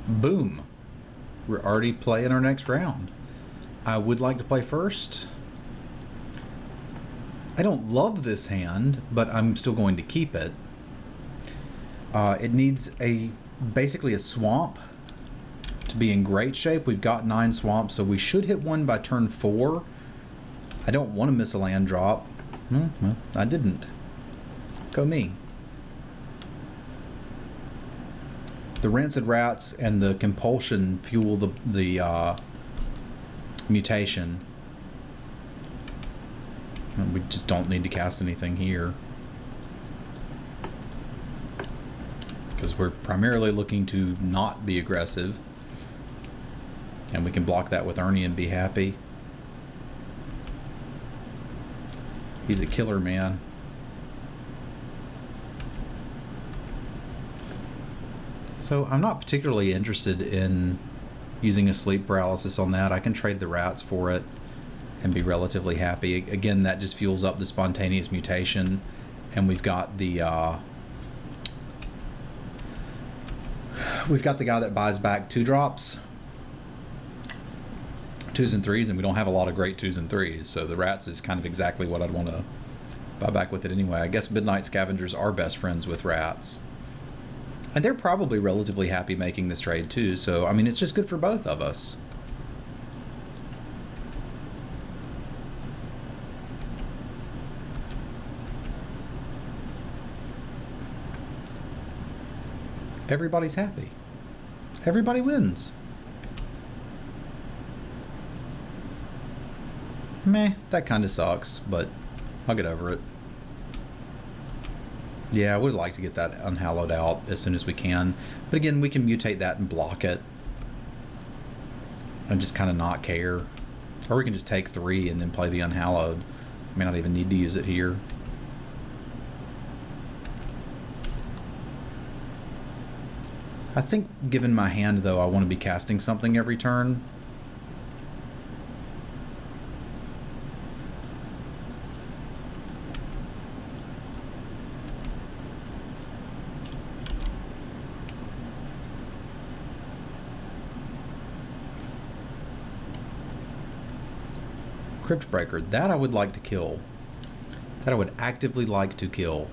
Boom. We're already playing our next round. I would like to play first. I don't love this hand, but I'm still going to keep it. It needs basically a swamp to be in great shape. We've got 9 swamps, so we should hit one by turn 4. I don't want to miss a land drop. Well, I didn't. Go me. The Rancid Rats and the Compulsion fuel the mutation. We just don't need to cast anything here, because we're primarily looking to not be aggressive, and we can block that with Ernie and be happy. He's a killer, man. So I'm not particularly interested in using a sleep paralysis on that. I can trade the rats for it and be relatively happy. Again, that just fuels up the spontaneous mutation, and we've got the guy that buys back 2-drops, 2s and 3s, and we don't have a lot of great 2s and 3s, so the rats is kind of exactly what I'd want to buy back with it anyway. I guess Midnight Scavengers are best friends with rats, and they're probably relatively happy making this trade too, so I mean, it's just good for both of us. Everybody's happy. Everybody wins. Meh, that kind of sucks, but I'll get over it. Yeah, I would like to get that Unhallowed out as soon as we can. But again, we can mutate that and block it. And just kind of not care. Or we can just take 3 and then play the Unhallowed. May not even need to use it here. I think, given my hand, though, I want to be casting something every turn. Cryptbreaker, that I would like to kill. That I would actively like to kill.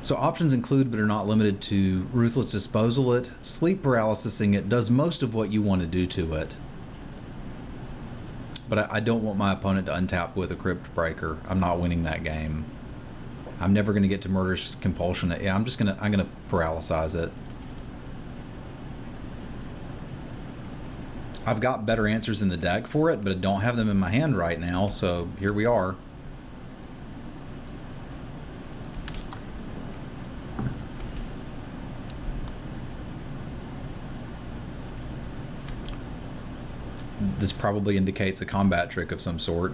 So options include, but are not limited to, Ruthless Disposal it, Sleep Paralysising it, does most of what you want to do to it. But I don't want my opponent to untap with a Cryptbreaker. I'm not winning that game. I'm never going to get to Murderous Compulsion it. Yeah, I'm gonna paralyze it. I've got better answers in the deck for it, but I don't have them in my hand right now, so here we are. This probably indicates a combat trick of some sort,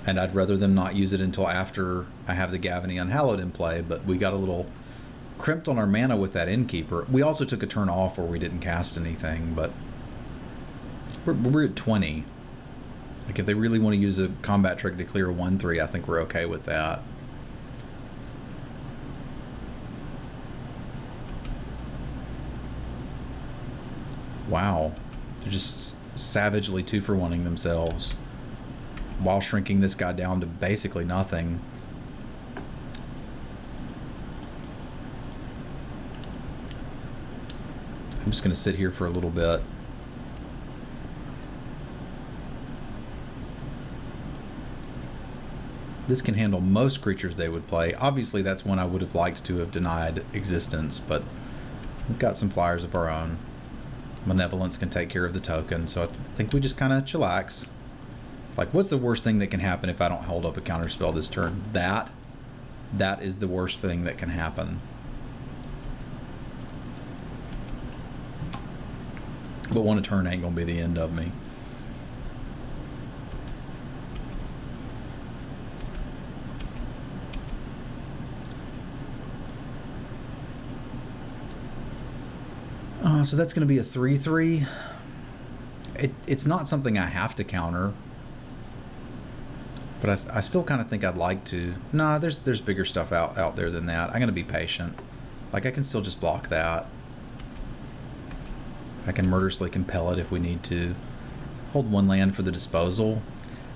and I'd rather them not use it until after I have the Gavany Unhallowed in play, but we got a little crimped on our mana with that Innkeeper. We also took a turn off where we didn't cast anything, but we're at 20. Like, if they really want to use a combat trick to clear a 1/3, I think we're okay with that. Wow. They're just savagely 2-for-1ing themselves while shrinking this guy down to basically nothing. I'm just going to sit here for a little bit. This can handle most creatures they would play. Obviously, that's one I would have liked to have denied existence, but we've got some flyers of our own. Malevolence can take care of the token, so I think we just kind of chillax. Like, what's the worst thing that can happen if I don't hold up a counterspell this turn? That is the worst thing that can happen. But one a turn ain't gonna be the end of me. So that's going to be a 3/3. It's not something I have to counter, But I still kind of think I'd like to. Nah, there's bigger stuff out there than that. I'm going to be patient. Like, I can still just block that. I can murderously compel it if we need to. Hold one land for the disposal.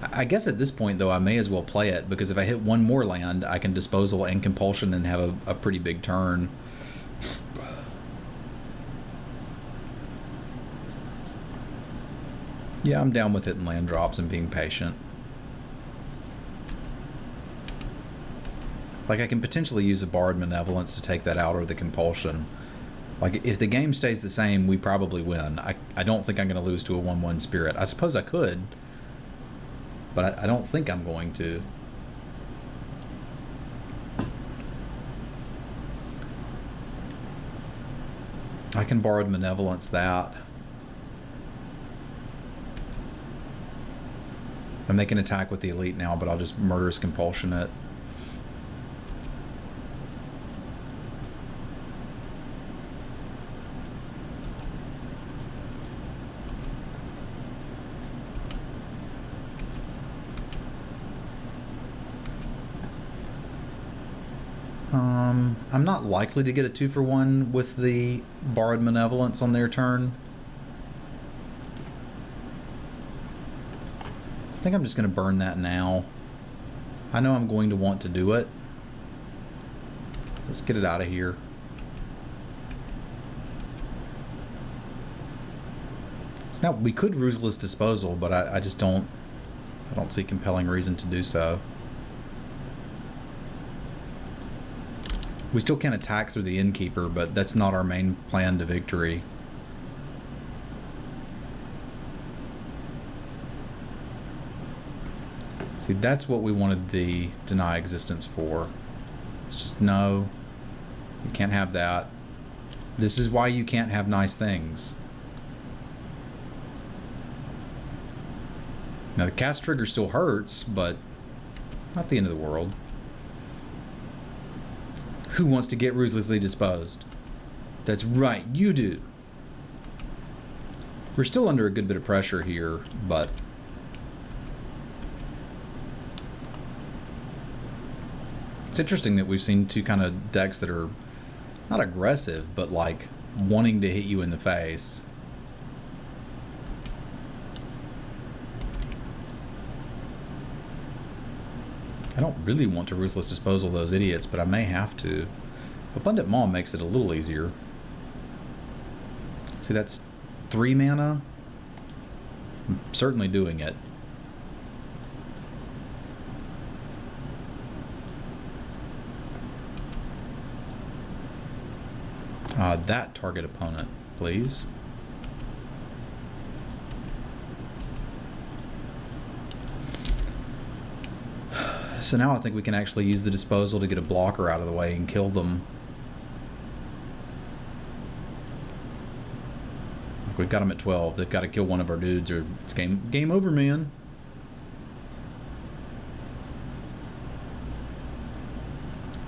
I guess at this point, though, I may as well play it, because if I hit one more land, I can disposal and compulsion and have a pretty big turn. Yeah, I'm down with hitting land drops and being patient. Like, I can potentially use a Borrowed Malevolence to take that out, or the compulsion. Like, if the game stays the same, we probably win. I don't think I'm going to lose to a 1/1 Spirit. I suppose I could, but I don't think I'm going to. I can Borrowed Malevolence that. And they can attack with the elite now, but I'll just Murderous Compulsion it. I'm not likely to get a 2-for-1 with the Borrowed Malevolence on their turn. I think I'm just going to burn that now. I know I'm going to want to do it. Let's get it out of here. So now we could Ruthless Disposal, but I just don't see compelling reason to do so. We still can attack through the Innkeeper, but that's not our main plan to victory. See, that's what we wanted the Deny Existence for. It's just, no, you can't have that. This is why you can't have nice things. Now, the cast trigger still hurts, but not the end of the world. Who wants to get ruthlessly disposed? That's right, you do. We're still under a good bit of pressure here, but it's interesting that we've seen two kind of decks that are not aggressive, but like wanting to hit you in the face. I don't really want to Ruthless Disposal those idiots, but I may have to. Abundant Maw makes it a little easier. See, that's 3 mana. I'm certainly doing it. That target opponent, please. So now I think we can actually use the disposal to get a blocker out of the way and kill them. Like, we've got them at 12. They've got to kill one of our dudes or it's game over, man.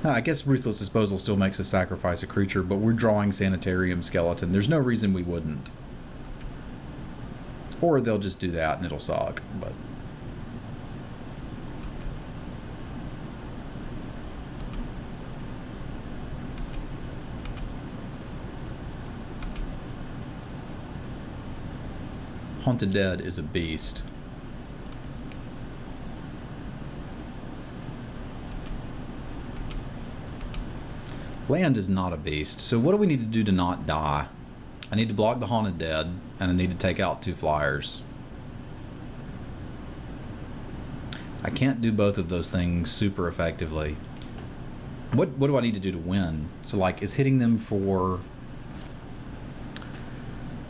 I guess Ruthless Disposal still makes us sacrifice a creature, but we're drawing Sanitarium Skeleton. There's no reason we wouldn't. Or they'll just do that and it'll suck, but... Haunted Dead is a beast. Land is not a beast. So what do we need to do to not die? I need to block the Haunted Dead, and I need to take out 2 flyers. I can't do both of those things super effectively. What do I need to do to win? So, like, is hitting them for...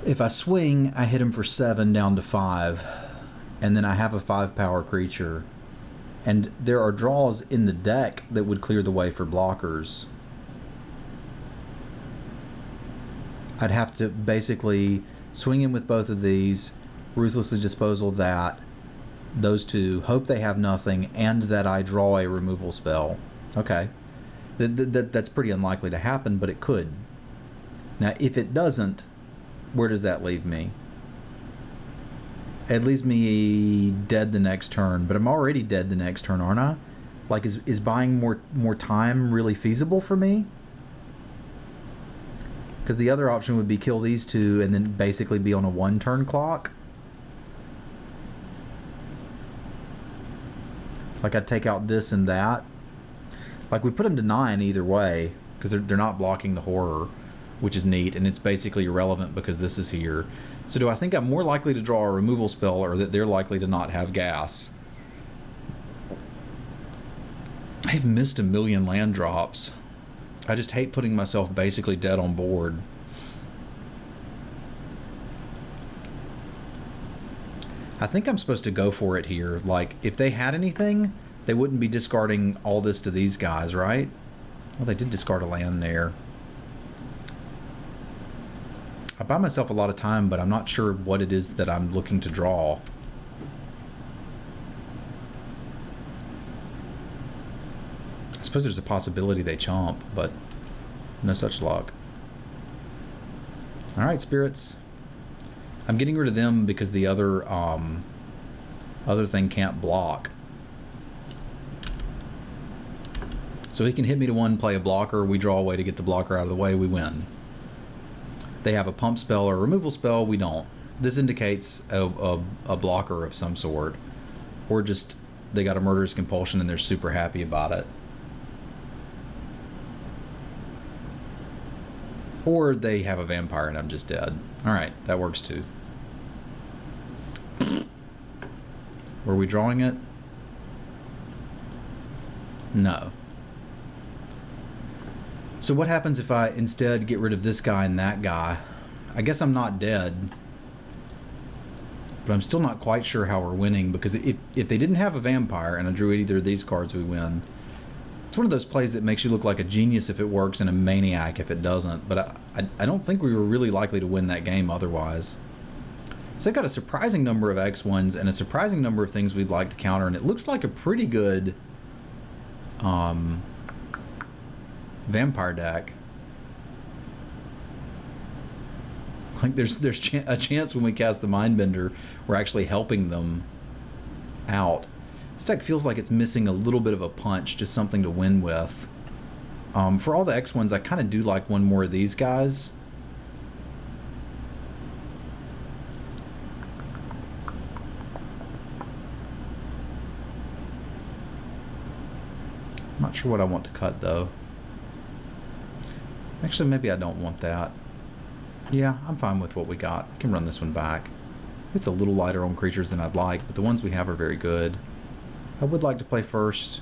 If I swing, I hit him for 7 down to 5, and then I have a 5-power creature. And there are draws in the deck that would clear the way for blockers. I'd have to basically swing in with both of these, ruthlessly disposal that, those 2, hope they have nothing, and that I draw a removal spell. Okay. That's pretty unlikely to happen, but it could. Now, if it doesn't, where does that leave me? It leaves me dead the next turn, but I'm already dead the next turn, aren't I? Like, is buying more time really feasible for me? Because the other option would be kill these two and then basically be on a 1-turn clock. Like, I'd take out this and that. Like, we put them to 9 either way, because they're not blocking the horror, which is neat, and it's basically irrelevant because this is here. So do I think I'm more likely to draw a removal spell, or that they're likely to not have gas? I've missed a million land drops. I just hate putting myself basically dead on board. I think I'm supposed to go for it here. Like, if they had anything, they wouldn't be discarding all this to these guys, right? Well, they did discard a land there. I buy myself a lot of time, but I'm not sure what it is that I'm looking to draw. I suppose there's a possibility they chomp, but no such luck. Alright, spirits. I'm getting rid of them because the other thing can't block. So he can hit me to 1, play a blocker, we draw a way to get the blocker out of the way, we win. They have a pump spell or a removal spell, we don't. This indicates a blocker of some sort. Or just they got a murderous compulsion and they're super happy about it. Or they have a vampire and I'm just dead. Alright, that works too. Were we drawing it? No. So what happens if I instead get rid of this guy and that guy? I guess I'm not dead. But I'm still not quite sure how we're winning, because if they didn't have a vampire and I drew either of these cards, we win. It's one of those plays that makes you look like a genius if it works and a maniac if it doesn't. But I don't think we were really likely to win that game otherwise. So they've got a surprising number of X1s and a surprising number of things we'd like to counter, and it looks like a pretty good vampire deck. Like there's a chance when we cast the Mindbender we're actually helping them out. This deck feels like it's missing a little bit of a punch, just something to win with. For all the X1s, I kind of do like one more of these guys. I'm not sure what I want to cut though. Actually, maybe I don't want that. Yeah, I'm fine with what we got. I can run this one back. It's a little lighter on creatures than I'd like, but the ones we have are very good. I would like to play first.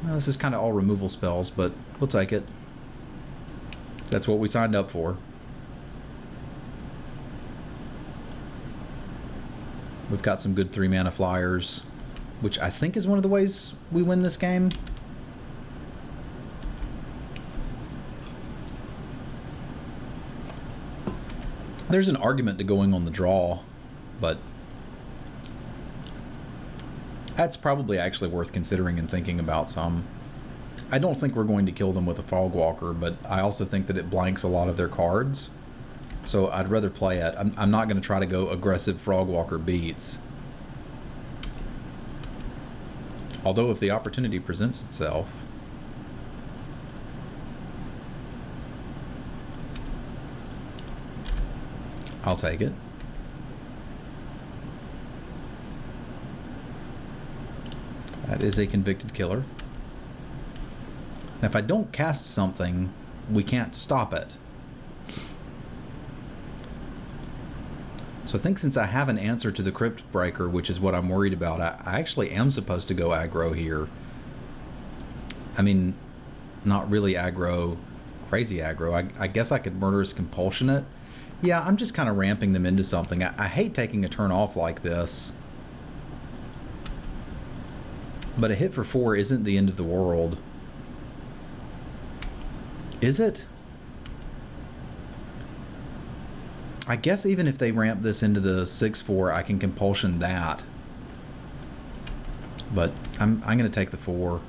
Well, this is kind of all removal spells, but we'll take it. That's what we signed up for. We've got some good 3-mana flyers, which I think is one of the ways we win this game. There's an argument to going on the draw, but that's probably actually worth considering and thinking about some. I don't think we're going to kill them with a Fogwalker, but I also think that it blanks a lot of their cards. So I'd rather play it. I'm not going to try to go aggressive Frogwalker beats. Although if the opportunity presents itself. I'll take it. That is a convicted killer. Now if I don't cast something, we can't stop it. So I think since I have an answer to the Crypt Breaker, which is what I'm worried about, I actually am supposed to go aggro here. I mean, not really aggro, crazy aggro. I guess I could Murderous Compulsion it. Yeah, I'm just kind of ramping them into something. I hate taking a turn off like this. But a hit for 4 isn't the end of the world. Is it? I guess even if they ramp this into the 6/4, I can compulsion that. But I'm going to take the 4.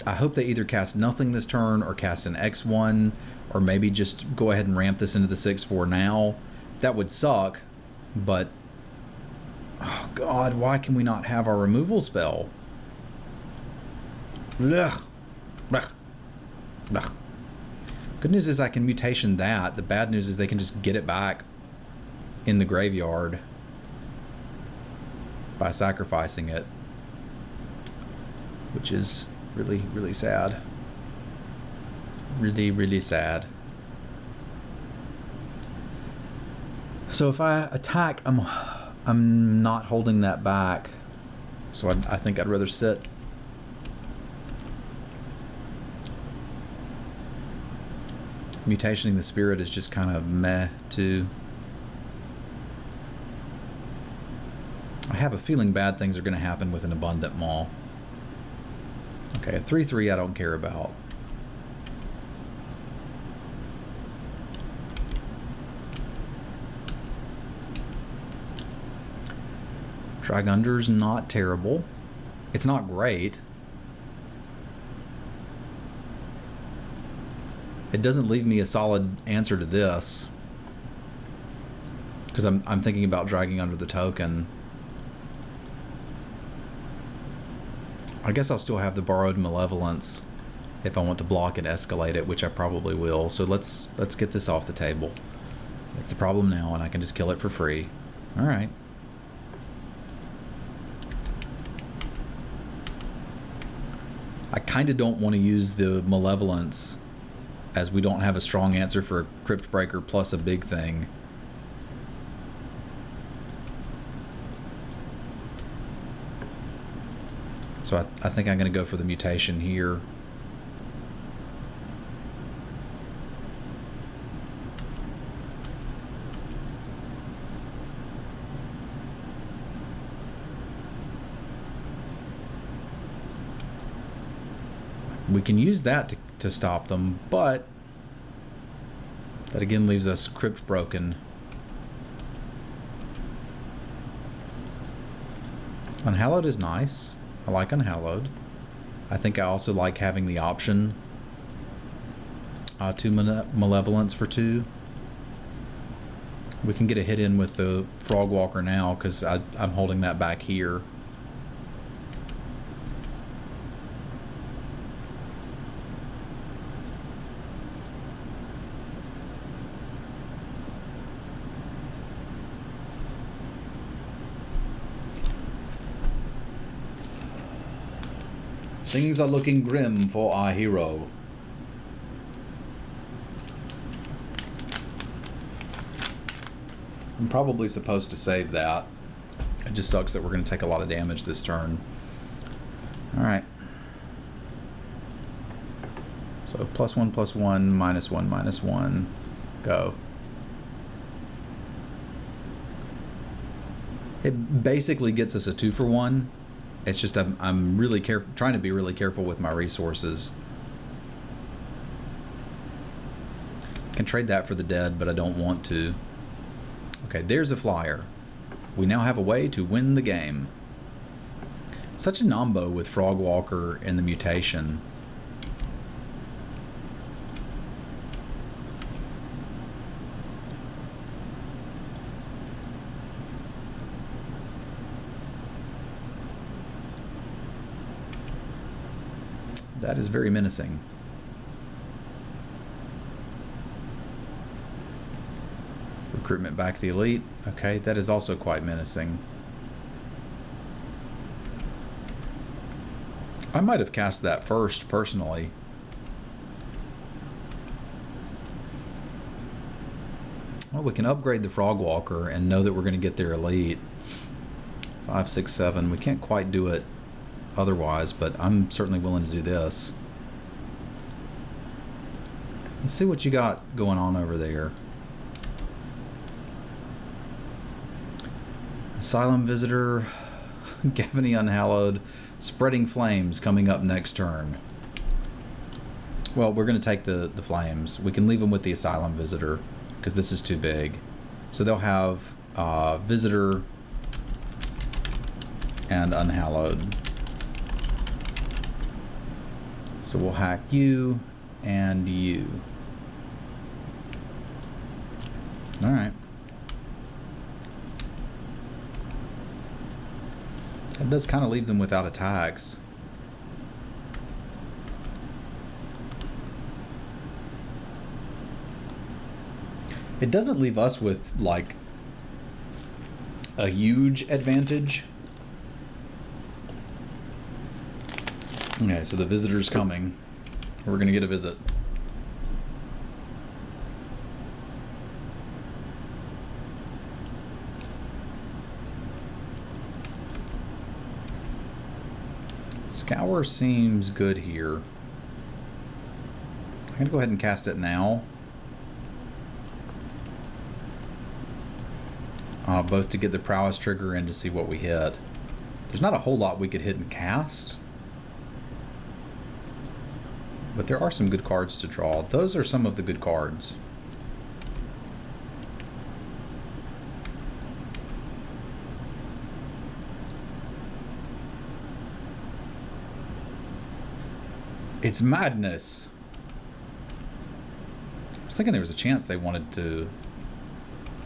I hope they either cast nothing this turn or cast an X1, or maybe just go ahead and ramp this into the 6/4 now. That would suck, but oh god, why can we not have our removal spell? Blech. Blech. Blech. Good news is I can mutation that. The bad news is they can just get it back in the graveyard by sacrificing it, which is really, really sad. Really, really sad. So if I attack, I'm not holding that back. So I think I'd rather sit. Mutationing the spirit is just kind of meh too. I have a feeling bad things are going to happen with an abundant maw. Okay, a 3/3 I don't care about. Dragunder's not terrible. It's not great. It doesn't leave me a solid answer to this, because I'm thinking about dragging under the token. I guess I'll still have the borrowed malevolence if I want to block and escalate it, which I probably will. So let's get this off the table. That's the problem now, and I can just kill it for free. All right. I kind of don't want to use the malevolence, as we don't have a strong answer for a Crypt Breaker plus a big thing. So I think I'm going to go for the mutation here. We can use that to stop them, but that again leaves us Crypt Broken. Unhallowed is nice. I like Unhallowed. I think I also like having the option to Malevolence for 2. We can get a hit in with the Frogwalker now, because I'm holding that back here. Things are looking grim for our hero. I'm probably supposed to save that. It just sucks that we're going to take a lot of damage this turn. Alright. So +1/+1, -1, -1. Go. It basically gets us a 2-for-1. It's just I'm really trying to be really careful with my resources. Can trade that for the dead, but I don't want to. Okay, there's a flyer. We now have a way to win the game. Such a nombo with Frogwalker and the mutation. That is very menacing. Recruitment back to the elite. Okay, that is also quite menacing. I might have cast that first, personally. Well, we can upgrade the Frogwalker and know that we're going to get their elite. 5, 6, 7. We can't quite do it otherwise, but I'm certainly willing to do this. Let's see what you got going on over there. Asylum Visitor, Gavany Unhallowed, Spreading Flames coming up next turn. Well, we're going to take the flames. We can leave them with the Asylum Visitor because this is too big. So they'll have Visitor and Unhallowed. So we'll hack you and you. All right. That does kind of leave them without attacks. It doesn't leave us with, like, a huge advantage. Okay, so the visitor's coming. We're going to get a visit. Scour seems good here. I'm going to go ahead and cast it now. Both to get the prowess trigger and to see what we hit. There's not a whole lot we could hit and cast. But there are some good cards to draw. Those are some of the good cards. It's madness. I was thinking there was a chance they wanted to,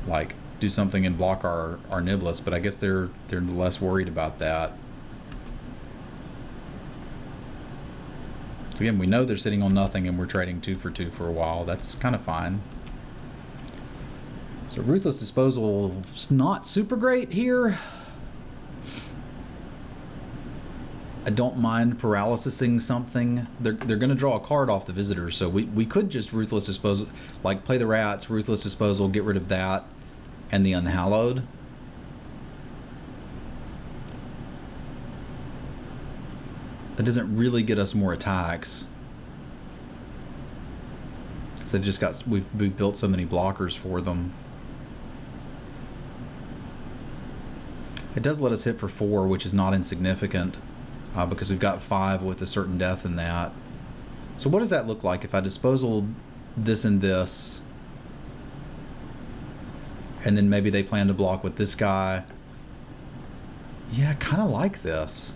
like, do something and block our Niblis, but I guess they're less worried about that. So again, we know they're sitting on nothing and we're trading 2 for 2 for a while. That's kind of fine. So Ruthless Disposal's not super great here. I don't mind paralysing something. They're going to draw a card off the visitor, so we could just Ruthless Disposal, like play the rats, Ruthless Disposal, get rid of that, and the Unhallowed. That doesn't really get us more attacks. So they've just got, we've built so many blockers for them. It does let us hit for 4, which is not insignificant, because we've got 5 with a certain death in that. So what does that look like if I disposal this and this, and then maybe they plan to block with this guy? Yeah, I kind of like this.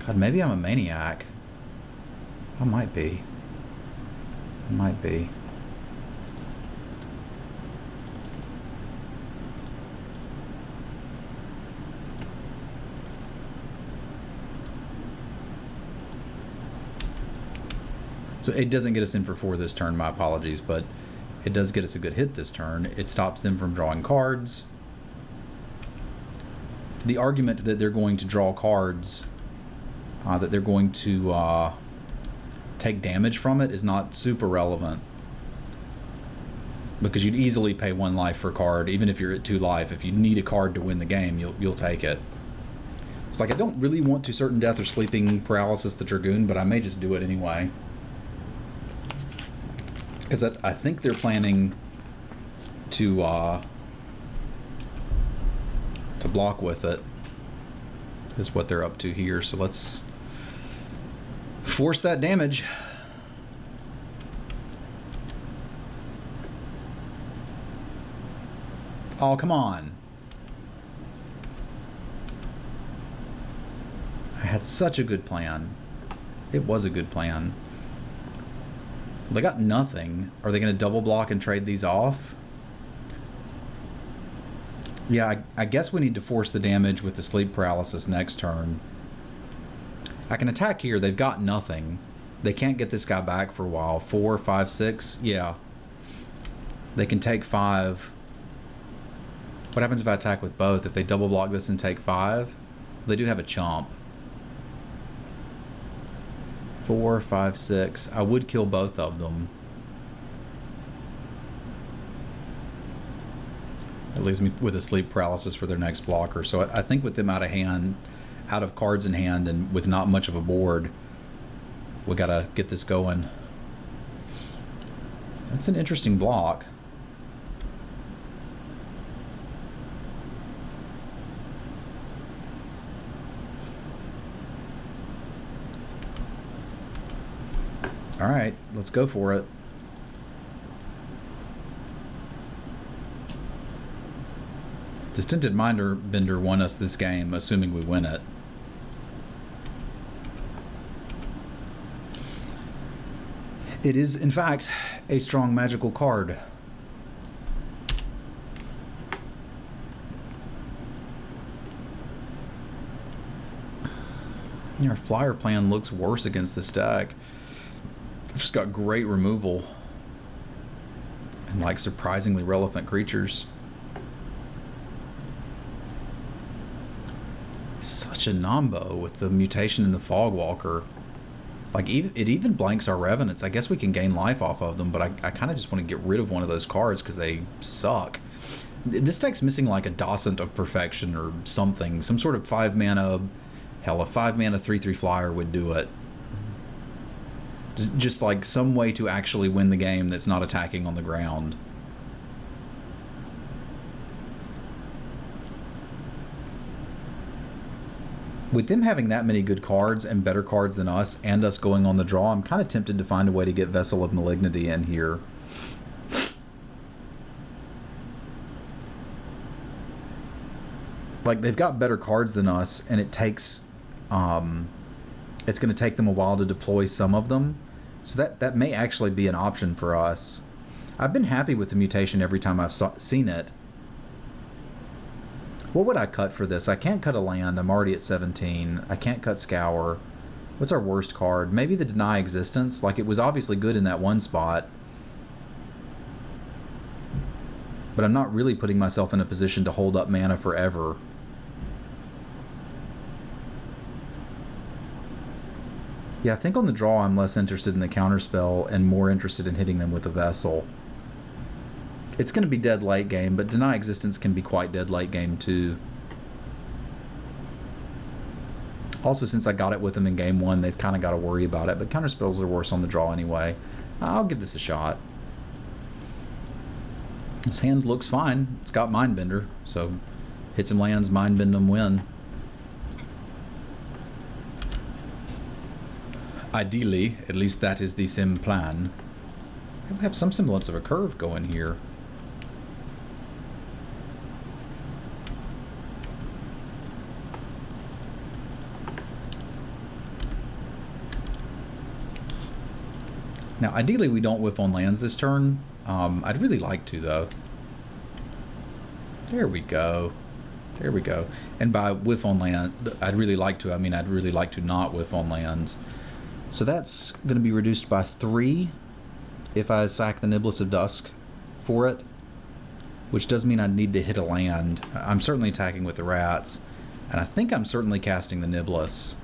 God, maybe I'm a maniac. I might be. I might be. So it doesn't get us in for 4 this turn, my apologies, but it does get us a good hit this turn. It stops them from drawing cards. The argument that they're going to draw cards, that they're going to take damage from it, is not super relevant. Because you'd easily pay 1 life for a card, even if you're at 2 life. If you need a card to win the game, you'll take it. It's like, I don't really want to certain death or sleeping paralysis the Dragoon, but I may just do it anyway. Because I think they're planning to block with it, is what they're up to here. So let's force that damage. Oh, come on. I had such a good plan. It was a good plan. They got nothing. Are they going to double block and trade these off? Yeah, I guess we need to force the damage with the sleep paralysis next turn. I can attack here. They've got nothing. They can't get this guy back for a while. 4, 5, 6. Yeah. They can take 5. What happens if I attack with both? If they double block this and take 5? They do have a chomp. 4, 5, 6. I would kill both of them. That leaves me with a sleep paralysis for their next blocker. So I think with them out of hand, out of cards in hand, and with not much of a board, we gotta get this going. That's an interesting block. All right, let's go for it. Distinted Mindbender won us this game, assuming we win it. It is, in fact, a strong magical card. Our flyer plan looks worse against this deck. I've just got great removal. And like surprisingly relevant creatures. Such a nombo with the mutation in the Fogwalker. Like, it even blanks our Revenants. I guess we can gain life off of them, but I kind of just want to get rid of one of those cards because they suck. This deck's missing like a Docent of Perfection or something. Some sort of 5-mana... Hell, a 5-mana 3/3 flyer would do it. Just like some way to actually win the game that's not attacking on the ground. With them having that many good cards and better cards than us, and us going on the draw, I'm kind of tempted to find a way to get Vessel of Malignity in here. Like, they've got better cards than us, and it takes... it's going to take them a while to deploy some of them. So that may actually be an option for us. I've been happy with the mutation every time I've seen it. What would I cut for this? I can't cut a land. I'm already at 17. I can't cut Scour. What's our worst card? Maybe the Deny Existence. Like, it was obviously good in that one spot. But I'm not really putting myself in a position to hold up mana forever. Yeah, I think on the draw I'm less interested in the counterspell and more interested in hitting them with a Vessel. It's going to be dead late game, but Deny Existence can be quite dead late game too. Also, since I got it with them in game 1, they've kind of got to worry about it, but counterspells are worse on the draw anyway. I'll give this a shot. This hand looks fine. It's got Mindbender, so hit some lands, Mindbend them, win. Ideally, at least that is the sim plan. We have some semblance of a curve going here. Now, ideally, we don't whiff on lands this turn. I'd really like to, though. There we go. There we go. And by whiff on land, I'd really like to. I mean, I'd really like to not whiff on lands. So that's going to be reduced by 3 if I sack the Niblis of Dusk for it, which does mean I need to hit a land. I'm certainly attacking with the rats, and I think I'm certainly casting the Niblis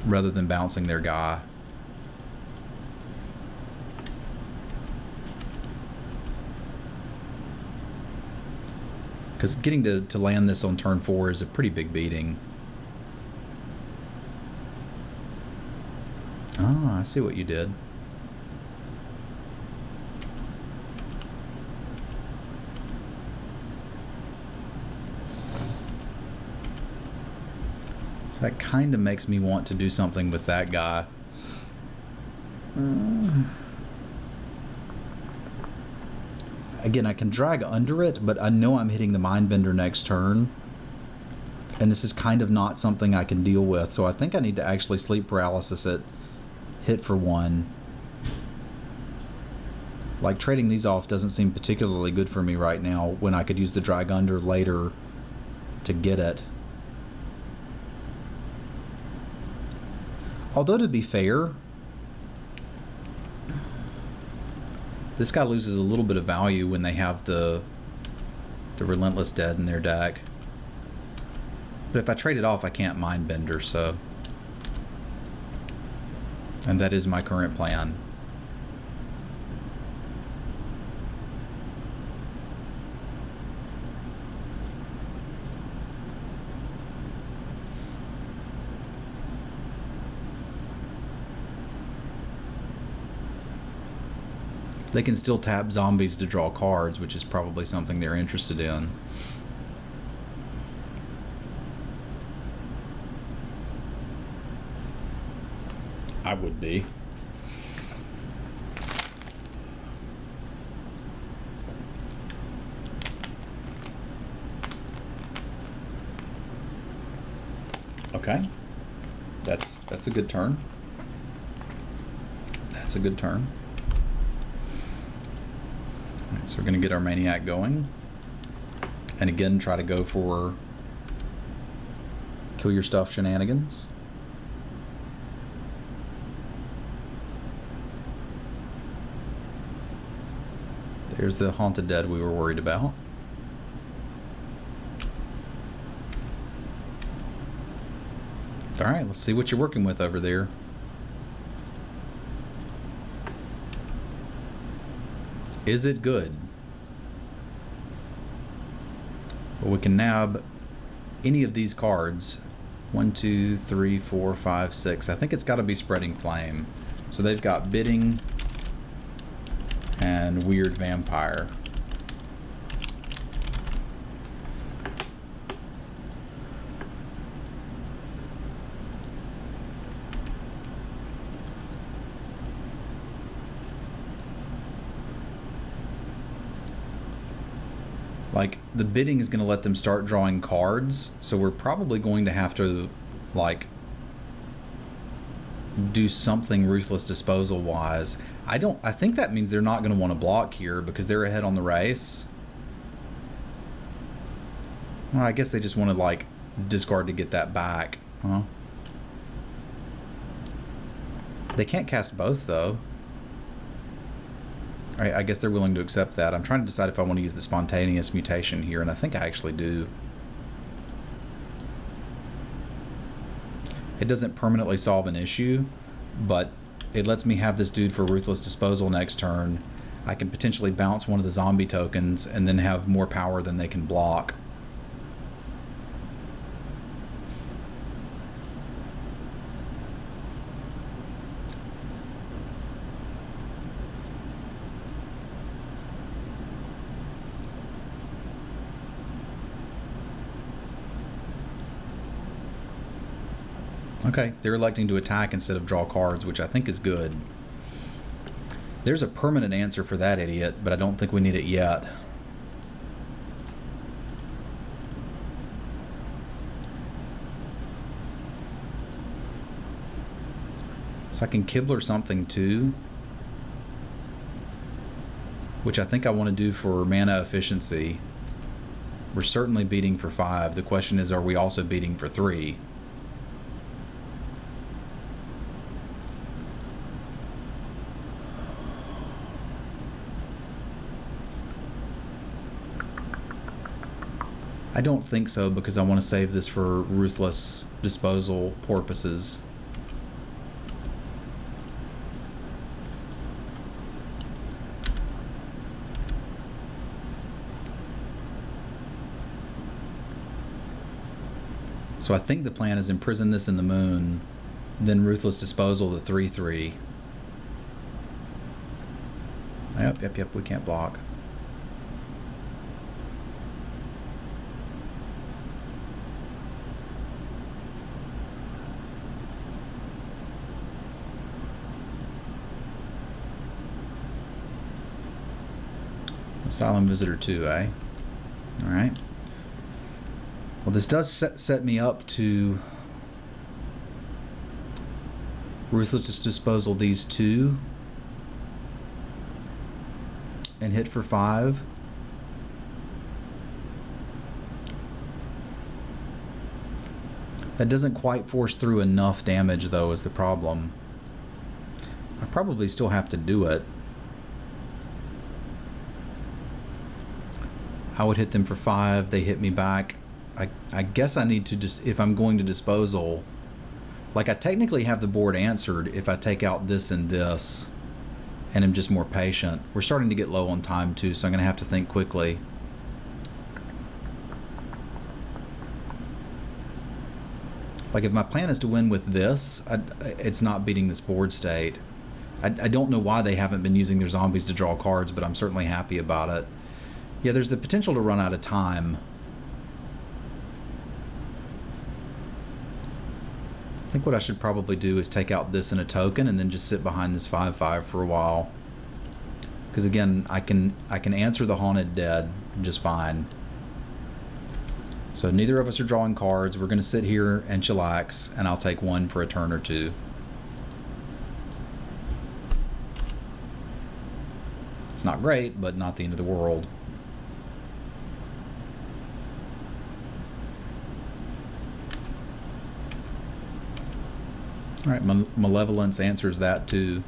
rather than bouncing their guy. Because getting to land this on turn 4 is a pretty big beating. Oh, I see what you did. So that kind of makes me want to do something with that guy. Again, I can drag under it, but I know I'm hitting the Mindbender next turn. And this is kind of not something I can deal with, so I think I need to actually sleep paralysis it. Hit for 1. Like, trading these off doesn't seem particularly good for me right now when I could use the drag under later to get it. Although, to be fair, this guy loses a little bit of value when they have the Relentless Dead in their deck. But if I trade it off, I can't Mindbender, so... And that is my current plan. They can still tap zombies to draw cards, which is probably something they're interested in. I would be. Okay. That's a good turn. That's a good turn. All right, so we're going to get our Maniac going. And again, try to go for kill your stuff shenanigans. There's the Haunted Dead we were worried about. All right, let's see what you're working with over there. Is it good? Well, we can nab any of these cards. 1, 2, 3, 4, 5, 6. I think it's got to be Spreading Flame. So they've got Bidding and Weird Vampire. Like, the bidding is going to let them start drawing cards, so we're probably going to have to, like, do something Ruthless Disposal wise. I think that means they're not going to want to block here because they're ahead on the race. Well, I guess they just want to, like, discard to get that back, huh? They can't cast both, though. I guess they're willing to accept that. I'm trying to decide if I want to use the Spontaneous Mutation here, and I think I actually do. It doesn't permanently solve an issue, but it lets me have this dude for Ruthless Disposal next turn. I can potentially bounce one of the zombie tokens and then have more power than they can block. Okay, they're electing to attack instead of draw cards, which I think is good. There's a permanent answer for that idiot, but I don't think we need it yet. So I can Kibler something too, which I think I want to do for mana efficiency. We're certainly beating for 5. The question is, are we also beating for 3? I don't think so, because I want to save this for Ruthless Disposal purposes. So I think the plan is imprison this in the moon, then Ruthless Disposal the 3/3. Yep, we can't block. Asylum Visitor 2, eh? Alright. Well, this does set me up to Ruthless Disposal these 2 and hit for 5. That doesn't quite force through enough damage, though, is the problem. I probably still have to do it. I would hit them for 5, they hit me back. I guess I need to just, if I'm going to disposal, like I technically have the board answered if I take out this and this and am just more patient. We're starting to get low on time too, so I'm going to have to think quickly. Like if my plan is to win with this, it's not beating this board state. I don't know why they haven't been using their zombies to draw cards, but I'm certainly happy about it. Yeah, there's the potential to run out of time. I think what I should probably do is take out this and a token and then just sit behind this 5/5 for a while. Because again, I can answer the Haunted Dead just fine. So neither of us are drawing cards. We're going to sit here and chillax, and I'll take one for a turn or two. It's not great, but not the end of the world. All right, Malevolence answers that too.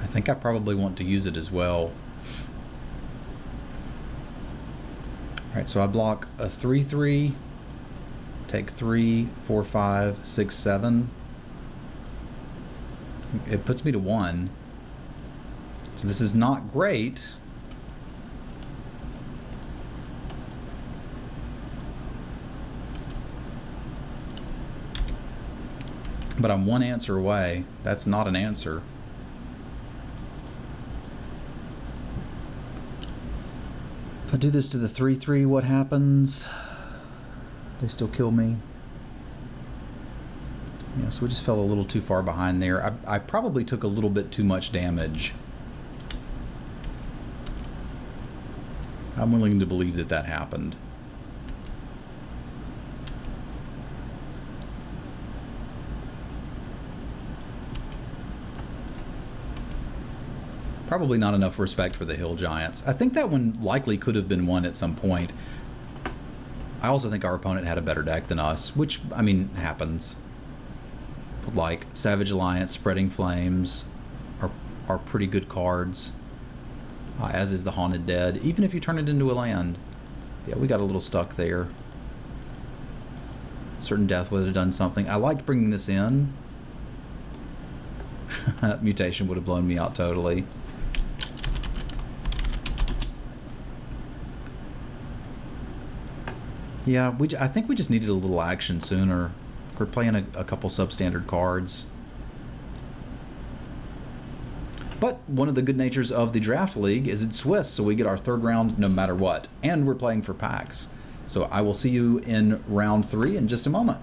I think I probably want to use it as well. All right, so I block a 3/3, take 3, 4, 5, 6, 7. It puts me to 1. So this is not great. But I'm one answer away. That's not an answer. If I do this to the 3/3, what happens? They still kill me. Yeah, so we just fell a little too far behind there. I probably took a little bit too much damage. I'm willing to believe that that happened. Probably not enough respect for the hill giants. I think that one likely could have been won at some point. I also think our opponent had a better deck than us, which, I mean, happens. Like Savage Alliance, Spreading Flames are pretty good cards, as is the Haunted Dead, even if you turn it into a land. Yeah, we got a little stuck there. Certain Death would have done something. I liked bringing this in. Mutation would have blown me out totally. Yeah, I think we just needed a little action sooner. We're playing a couple substandard cards. But one of the good natures of the Draft League is it's Swiss, so we get our third round no matter what. And we're playing for packs. So I will see you in round 3 in just a moment.